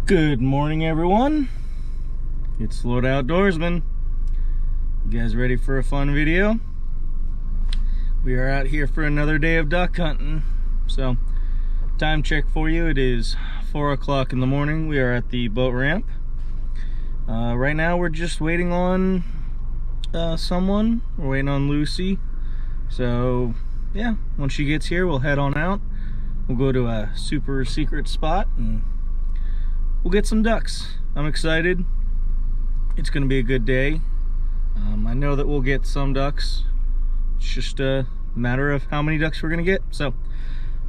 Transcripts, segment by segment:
Good morning, everyone. It's Lord Outdoorsman. You guys ready for a fun video? We are out here for another day of duck hunting. So, time check for you. It is 4 o'clock in the morning. We are at the boat ramp. Right now, we're just waiting on someone. We're waiting on Lucy. So, yeah, once she gets here, we'll head on out. We'll go to a super secret spot and we'll get some ducks. I'm excited. It's gonna be a good day. I know that we'll get some ducks. It's just a matter of how many ducks we're gonna get. So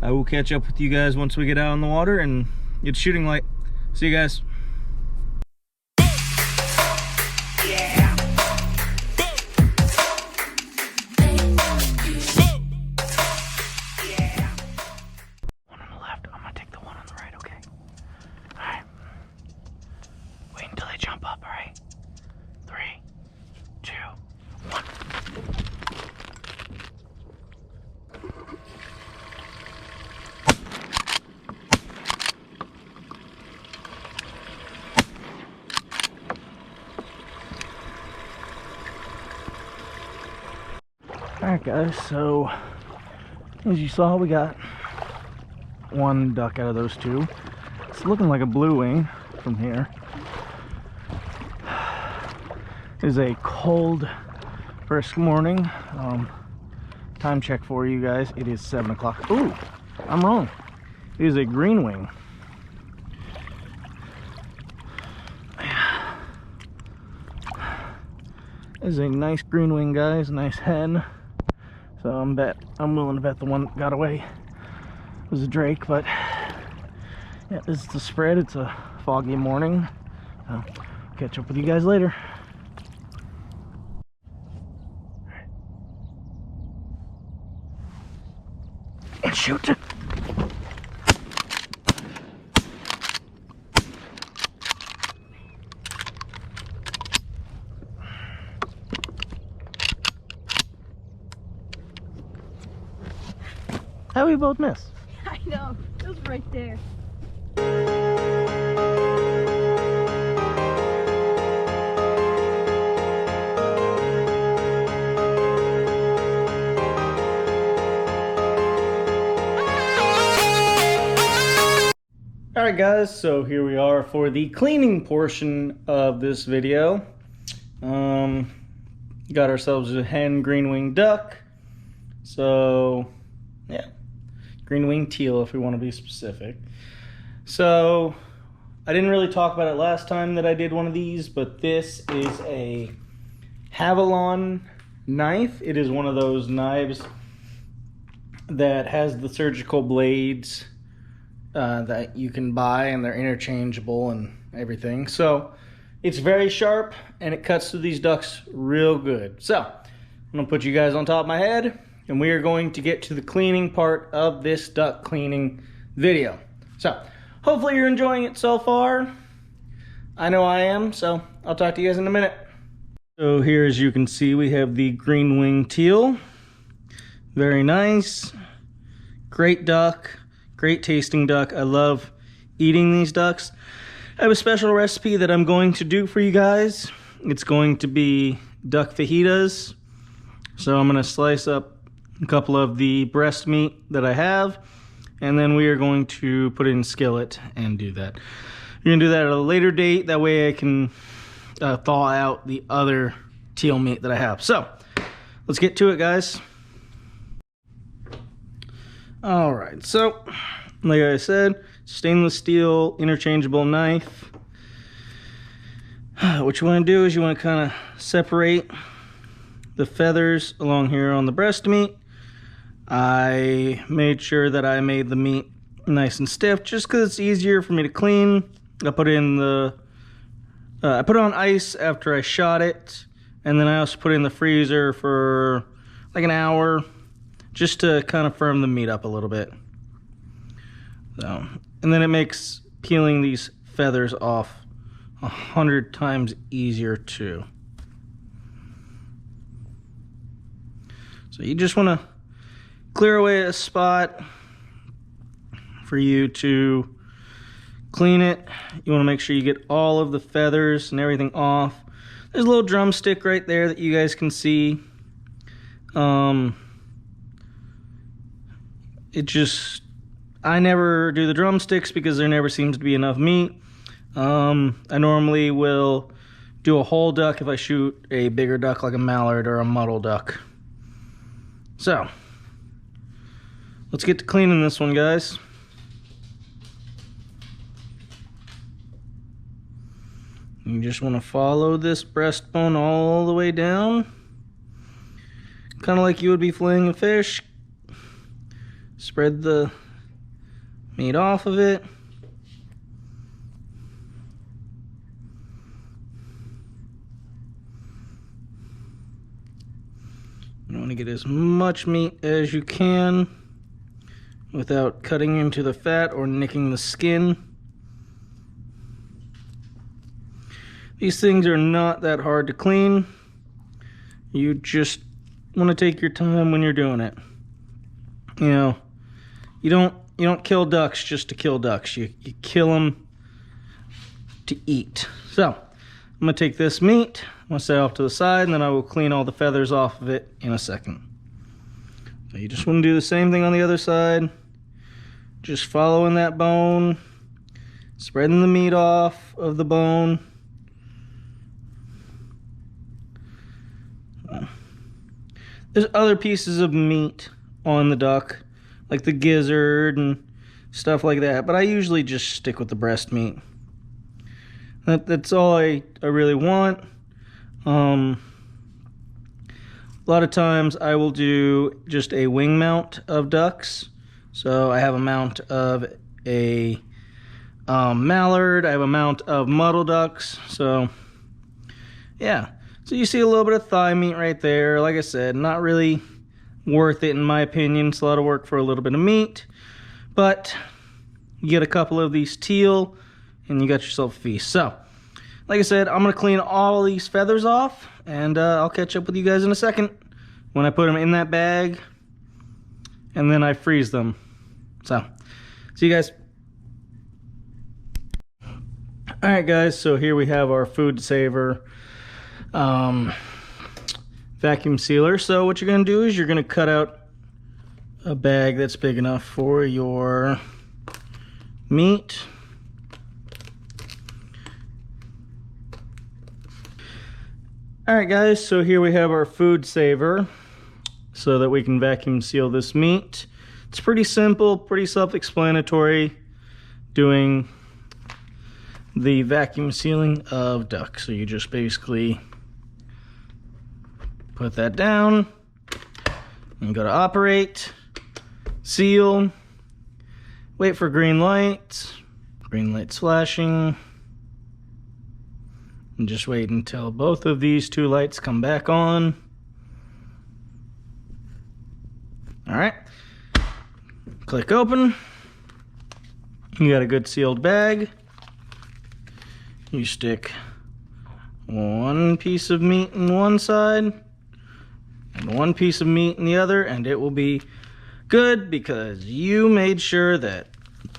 I will catch up with you guys once we get out on the water and it's shooting light. See you guys. Alright guys, so as you saw, we got one duck out of those two. It's looking like a blue wing from here. It is a cold brisk morning. Time check for you guys, it is 7 o'clock. Ooh, I'm wrong. It is a green wing. It is a nice green wing, guys, nice hen. So I'm willing to bet the one that got away was a drake, but yeah, this is the spread. It's a foggy morning. So catch up with you guys later. And shoot. How we both miss? I know, it was right there. Alright guys, so here we are for the cleaning portion of this video. Got ourselves a hen green wing duck. So yeah, green wing teal if we want to be specific. So I didn't really talk about it last time that I did one of these, but this is a Havalon knife. It is one of those knives that has the surgical blades that you can buy, and they're interchangeable and everything. So it's very sharp and it cuts through these ducks real good. So I'm gonna put you guys on top of my head and we are going to get to the cleaning part of this duck cleaning video. So hopefully you're enjoying it so far. I know I am, so I'll talk to you guys in a minute. So here, as you can see, we have the green wing teal. Very nice. Great duck. Great tasting duck. I love eating these ducks. I have a special recipe that I'm going to do for you guys. It's going to be duck fajitas. So I'm going to slice up a couple of the breast meat that I have, and then we are going to put it in skillet and do that. You're going to do that at a later date. That way I can thaw out the other teal meat that I have. So let's get to it, guys. All right, so like I said, stainless steel interchangeable knife. What you want to do is you want to kind of separate the feathers along here on the breast meat. I made sure that I made the meat nice and stiff just because it's easier for me to clean. I put it in the I put it on ice after I shot it, and then I also put it in the freezer for like an hour just to kind of firm the meat up a little bit. So, and then it makes peeling these feathers off 100 times easier too. So you just want to clear away a spot for you to clean it. You want to make sure you get all of the feathers and everything off. There's a little drumstick right there that you guys can see. I never do the drumsticks because there never seems to be enough meat. I normally will do a whole duck if I shoot a bigger duck like a mallard or a muddle duck. So, let's get to cleaning this one, guys. You just want to follow this breastbone all the way down. Kind of like you would be filleting a fish. Spread the meat off of it. You want to get as much meat as you can without cutting into the fat or nicking the skin. These things are not that hard to clean. You just want to take your time when you're doing it. You know, you don't kill ducks just to kill ducks. You kill them to eat. So, I'm going to take this meat, I'm going to set it off to the side, and then I will clean all the feathers off of it in a second. So you just want to do the same thing on the other side. Just following that bone, spreading the meat off of the bone. There's other pieces of meat on the duck, like the gizzard and stuff like that, but I usually just stick with the breast meat. That's all I really want. A lot of times I will do just a wing mount of ducks. So I have a mount of a mallard, I have a mount of muddle ducks, so yeah. So you see a little bit of thigh meat right there. Like I said, not really worth it in my opinion. It's a lot of work for a little bit of meat. But you get a couple of these teal and you got yourself a feast. So, like I said, I'm going to clean all these feathers off. And I'll catch up with you guys in a second when I put them in that bag. And then I freeze them. So, see you guys. Alright guys, so here we have our food saver vacuum sealer. So what you're going to do is you're going to cut out a bag that's big enough for your meat. Alright guys, so here we have our food saver so that we can vacuum seal this meat. It's pretty simple, pretty self-explanatory doing the vacuum sealing of duck. So you just basically put that down and go to operate, seal, wait for green lights flashing, and just wait until both of these two lights come back on. Alright, click open. You got a good sealed bag. You stick one piece of meat in one side and one piece of meat in the other, and it will be good because you made sure that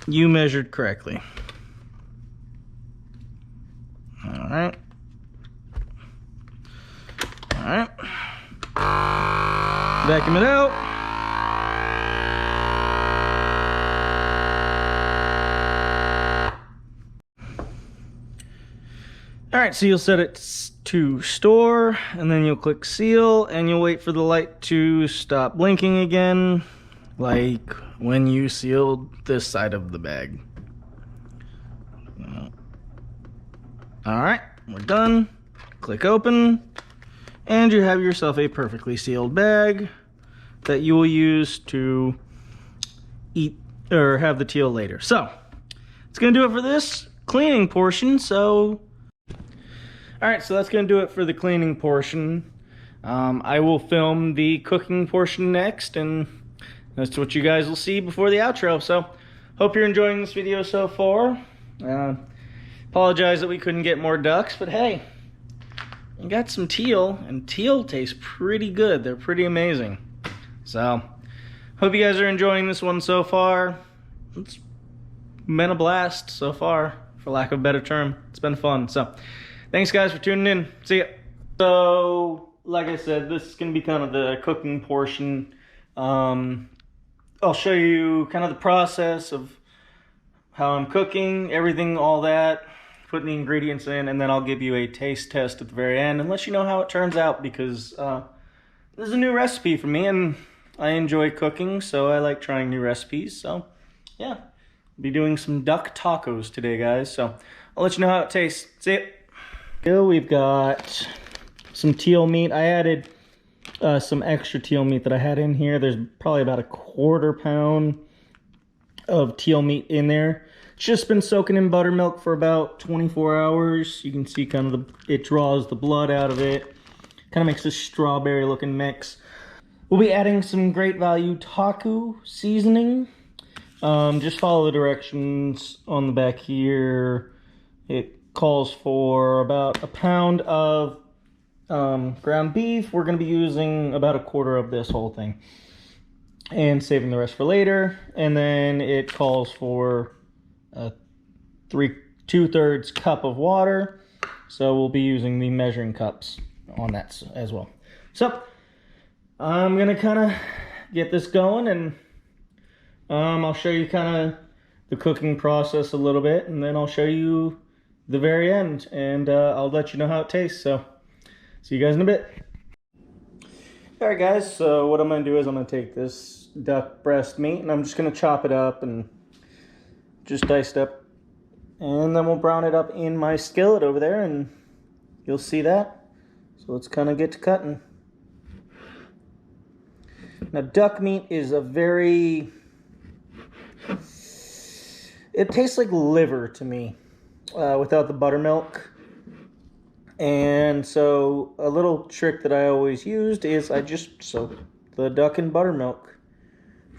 you measured correctly. Alright. Alright. Vacuum it out. Alright, so you'll set it to store, and then you'll click seal, and you'll wait for the light to stop blinking again, like when you sealed this side of the bag. Alright, we're done. Click open, and you have yourself a perfectly sealed bag that you will use to eat or have the teal later. So, it's going to do it for this cleaning portion, so... Alright, so that's going to do it for the cleaning portion. I will film the cooking portion next, and that's what you guys will see before the outro. So, hope you're enjoying this video so far. Apologize that we couldn't get more ducks, but hey, we got some teal, and teal tastes pretty good. They're pretty amazing. So, hope you guys are enjoying this one so far. Let's been a blast so far, for lack of a better term. It's been fun. So thanks guys for tuning in. See ya. So like I said, this is going to be kind of the cooking portion. I'll show you kind of the process of how I'm cooking, everything, all that, putting the ingredients in, and then I'll give you a taste test at the very end and let you know how it turns out, because this is a new recipe for me and I enjoy cooking, so I like trying new recipes. So yeah, I'll be doing some duck tacos today, guys. So I'll let you know how it tastes. See ya. Here we've got some teal meat. I added some extra teal meat that I had in here. There's probably about a 1/4 pound of teal meat in there. It's just been soaking in buttermilk for about 24 hours. You can see kind of it draws the blood out of it. Kind of makes this strawberry looking mix. We'll be adding some great value taco seasoning. Just follow the directions on the back here. It calls for about a pound of ground beef. We're going to be using about a 1/4 of this whole thing and saving the rest for later. And then it calls for a 2/3 cup of water. So we'll be using the measuring cups on that as well. So I'm going to kind of get this going, and I'll show you kind of the cooking process a little bit, and then I'll show you the very end, and I'll let you know how it tastes. So see you guys in a bit. Alright guys, so what I'm going to do is I'm going to take this duck breast meat and I'm just going to chop it up and just dice it up, and then we'll brown it up in my skillet over there and you'll see that. So let's kind of get to cutting. Now duck meat is a very, it tastes like liver to me without the buttermilk. And so a little trick that I always used is I just soak the duck in buttermilk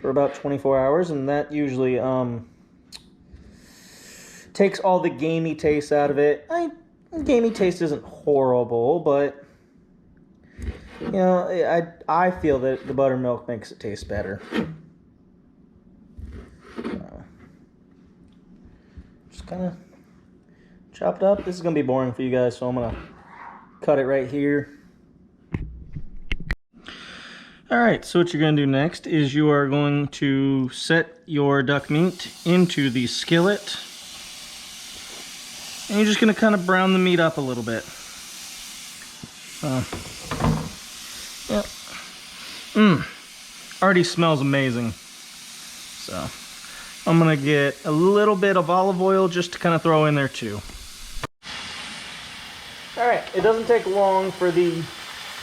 for about 24 hours, and that usually takes all the gamey taste out of it. Gamey taste isn't horrible, but you know, I feel that the buttermilk makes it taste better. Just kind of chop it up. This is going to be boring for you guys, so I'm going to cut it right here. Alright, so what you're going to do next is you are going to set your duck meat into the skillet. And you're just going to kind of brown the meat up a little bit. Yep. Already smells amazing. So I'm going to get a little bit of olive oil just to kind of throw in there too. Alright, it doesn't take long for the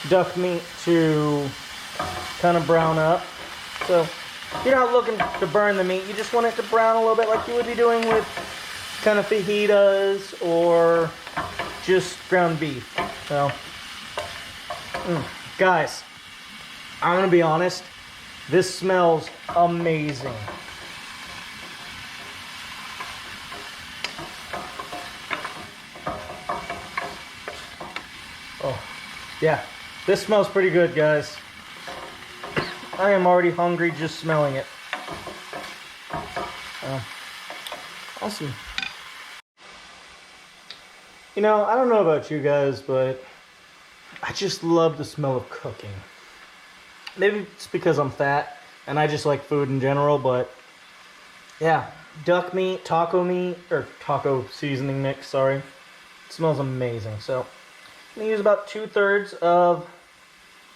duck meat to kind of brown up. So you're not looking to burn the meat, you just want it to brown a little bit like you would be doing with kind of fajitas or just ground beef. So, guys, I'm going to be honest, this smells amazing. Oh, yeah, this smells pretty good, guys. I am already hungry just smelling it. Awesome. You know, I don't know about you guys, but I just love the smell of cooking. Maybe it's because I'm fat and I just like food in general, but yeah, duck meat, or taco seasoning mix, sorry. It smells amazing. So I'm going to use about 2/3 of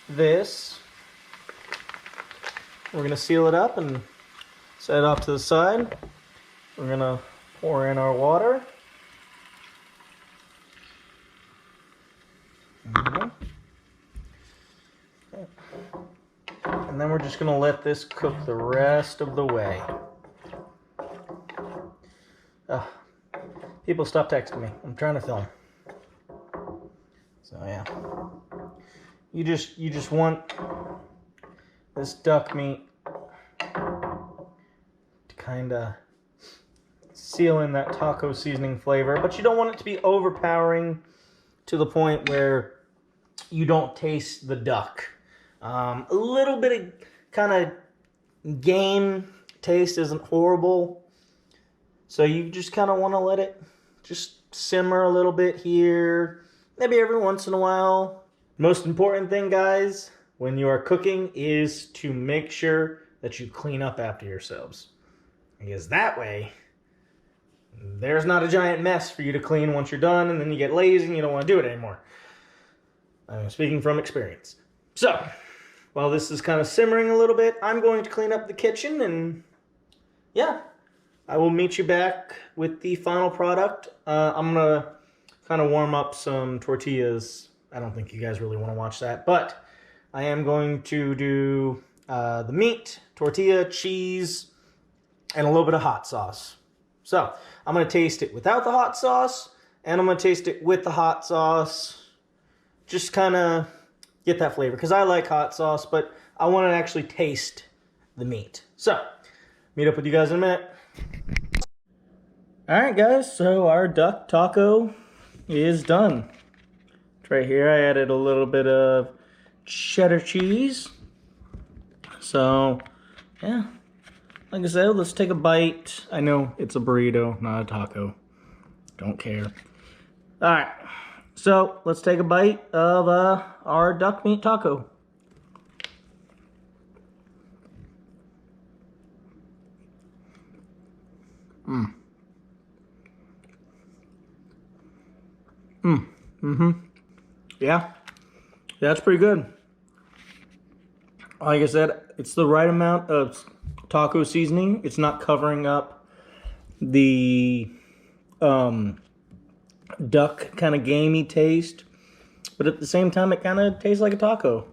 this. We're going to seal it up and set it off to the side. We're going to pour in our water. And then we're just going to let this cook the rest of the way. People stop texting me. I'm trying to film. So yeah. You just want this duck meat to kind of seal in that taco seasoning flavor, but you don't want it to be overpowering to the point where you don't taste the duck. A little bit of kind of game taste isn't horrible. So you just kind of want to let it just simmer a little bit here, maybe every once in a while. Most important thing, guys, when you are cooking is to make sure that you clean up after yourselves. Because that way, there's not a giant mess for you to clean once you're done, and then you get lazy and you don't want to do it anymore. I'm speaking from experience. So, while this is kind of simmering a little bit, I'm going to clean up the kitchen, and yeah, I will meet you back with the final product. I'm going to kind of warm up some tortillas. I don't think you guys really want to watch that, but I am going to do the meat, tortilla, cheese, and a little bit of hot sauce. So, I'm going to taste it without the hot sauce, and I'm going to taste it with the hot sauce. Just kind of get that flavor, because I like hot sauce, but I want to actually taste the meat. So, meet up with you guys in a minute. Alright guys, so our duck taco is done. Right here I added a little bit of cheddar cheese. So, yeah. Like I said, let's take a bite. I know it's a burrito, not a taco. Don't care. Alright, so let's take a bite of our duck meat taco. Yeah, that's pretty good. Like I said, it's the right amount of taco seasoning. It's not covering up the duck kind of gamey taste, but at the same time it kind of tastes like a taco.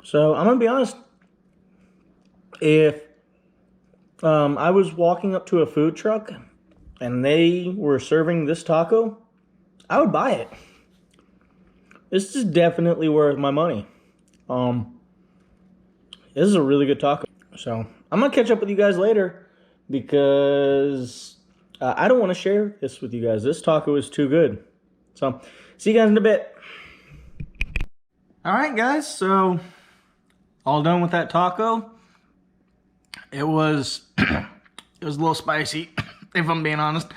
So I'm gonna be honest, if I was walking up to a food truck and they were serving this taco, I would buy it. This is definitely worth my money. This is a really good taco. So I'm gonna catch up with you guys later, because I don't want to share this with you guys. This taco is too good. So see you guys in a bit. All right, guys. So all done with that taco. It was it was a little spicy, if I'm being honest.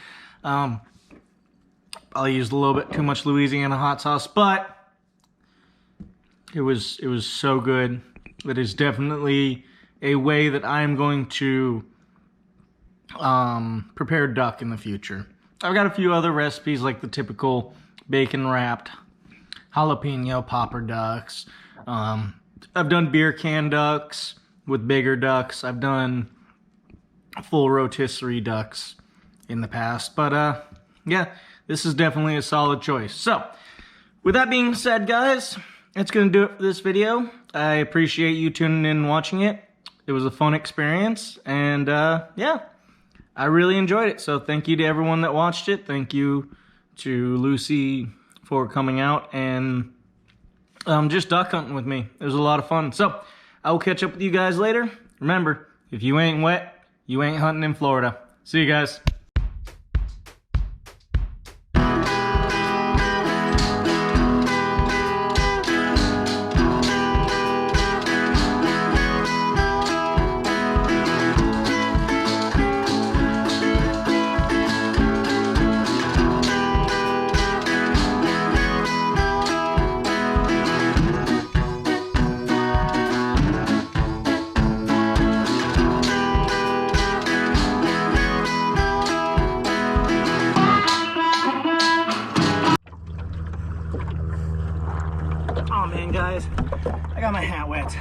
I used a little bit too much Louisiana hot sauce, but it was so good. It is definitely a way that I'm going to prepare duck in the future. I've got a few other recipes, like the typical bacon wrapped jalapeno popper ducks. I've done beer can ducks with bigger ducks. I've done full rotisserie ducks in the past, but yeah, this is definitely a solid choice. So with that being said, guys, that's gonna do it for this video. I appreciate you tuning in and watching it. It was a fun experience, and yeah, I really enjoyed it. So thank you to everyone that watched it. Thank you to Lucy for coming out and just duck hunting with me. It was a lot of fun. So I will catch up with you guys later. Remember, if you ain't wet, you ain't hunting in Florida. See you guys. Oh man, guys, I got my hat wet.